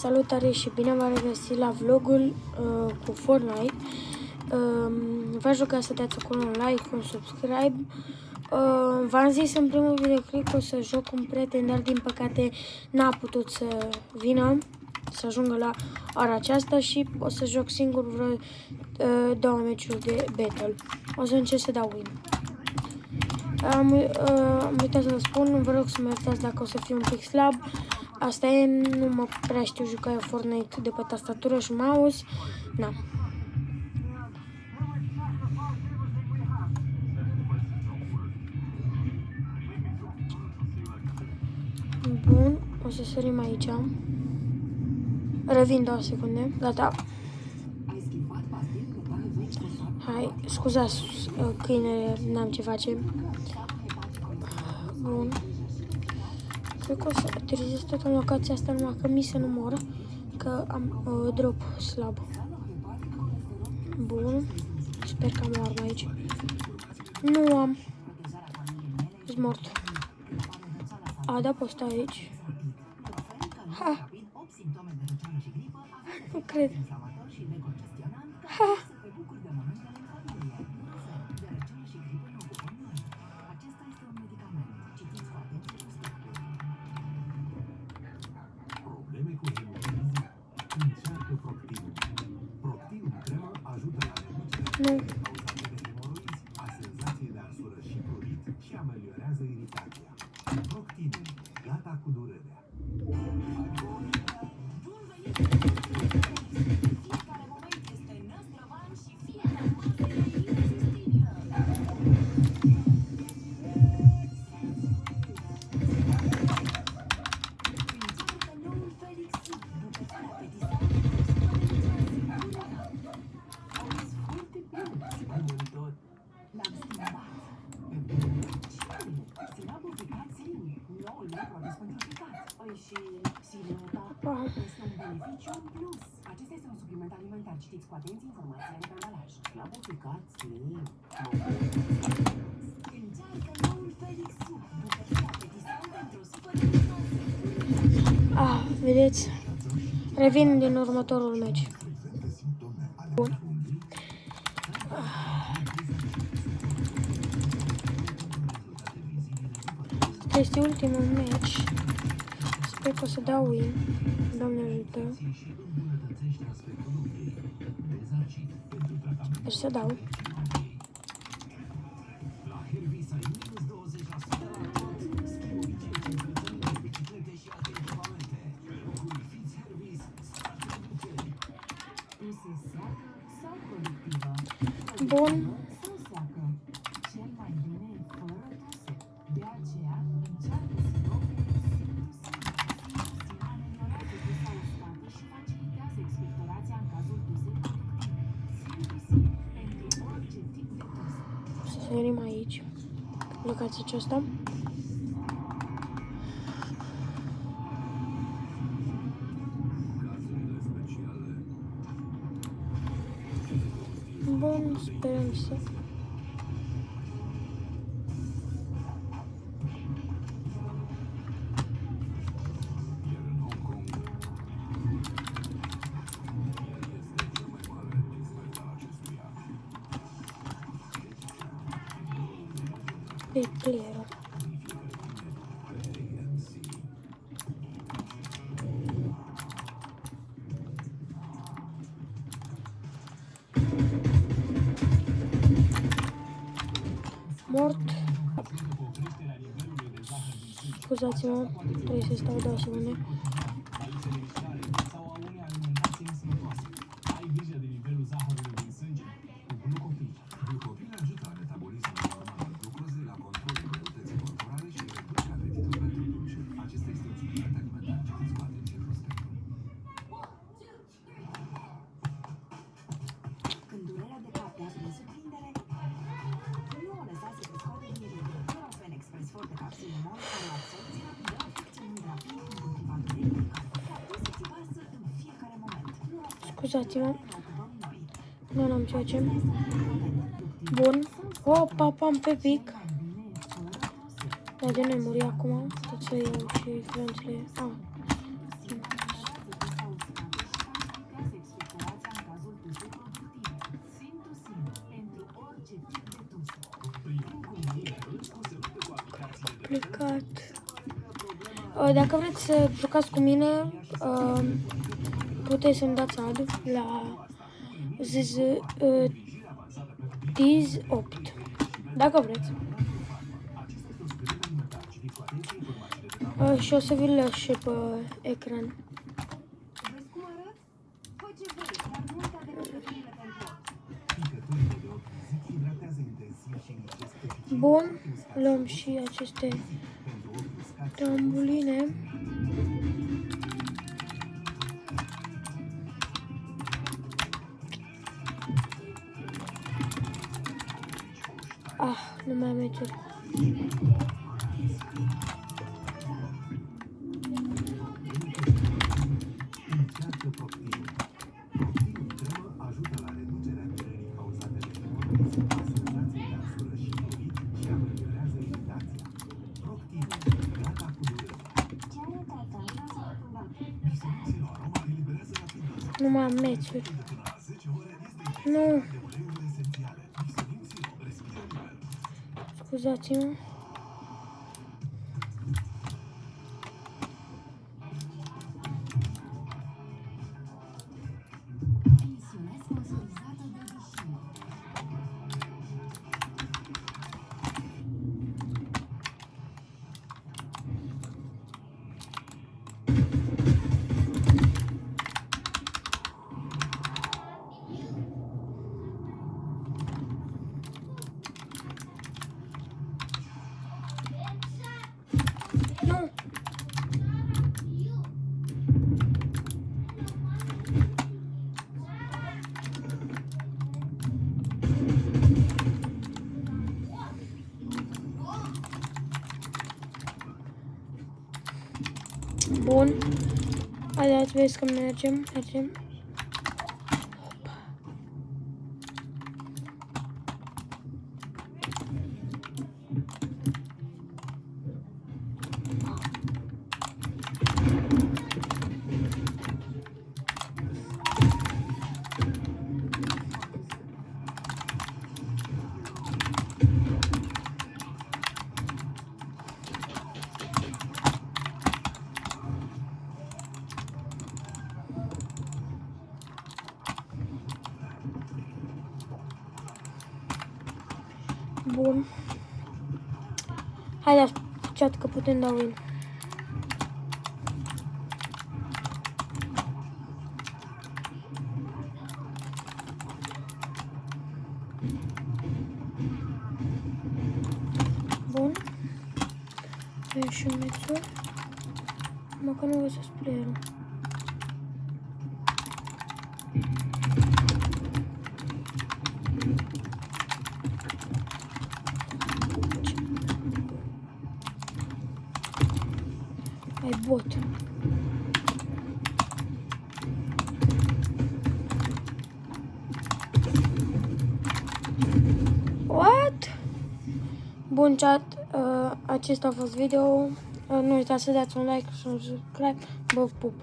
Salutare și bine v-am regăsit la vlogul cu Fortnite. V-aș ruga să dați acolo un like, un subscribe. V-am zis în primul videoclip că o să joc cu un prieten, dar din păcate n-a putut să vină, să ajungă la ora aceasta și o să joc singur vreo 2 meciuri de battle. O să încerc să dau win. Am uitat să vă spun, vă rog să mă iertați dacă o să fiu un pic slab. Asta e, nu mă prea știu juca eu Fortnite de pe tastatură și mouse. Na. Bun, o să sărim aici. Revin 2 secunde. Gata. Hai, scuzați câine, n-am ce face. Bun. Cred că o să utilizez tot în locația asta numai că mi se nu mor, că am drop slab. Bun. Sper că am o armă aici. Nu am. Sunt mort. A, da, pot sta aici. Ha! Nu cred. Ha! Nu. Acesta este un supliment alimentar. Citiți cu atenție informațiile de pe ambalaj. Clarificat, încearcă noul Felix Sup, bucătăria apetisante într-o supă delicioasă. Ah, vedeți? Revin din următorul meci. Bun. Este ultimul meci. Sper că o să dau win. Doamne ajută. Sper să dau. Bun. Să sărim aici, locația aceasta. Bun, sperăm să... E clear. Mort. Scuzați-mă, trebuie să stau 2 secunde. Scuzați-mă. Nu am ceea ce. Bun. Opa, pam pe pic. Dar de nu muri acum. Tot să iau și influențele. complicat. Dacă vreți să jucați cu mine, puteți să-mi dați ad la Tiz8. Dacă vreți. Și o să vi-l las și pe ecran. Vezi cum arăt? Fă ce vrei, dar nu uita de răsăturile pentru ochi. Bun, luăm și aceste trambuline. Nu mai am meciuri. Nu mai am meciuri. Nu. Scuzați-mă. Misiune sponsorizată de Vișine. Nu. Bun. Haideți, vezi că mergem. Bun. Haideți, chat că putem da win. Bun. Avem și un meciul. Mă că nu găsesc playerul. Ai bot. What? Bun chat, acesta a fost video. Nu uitați să dați un like și un subscribe. Vă pup.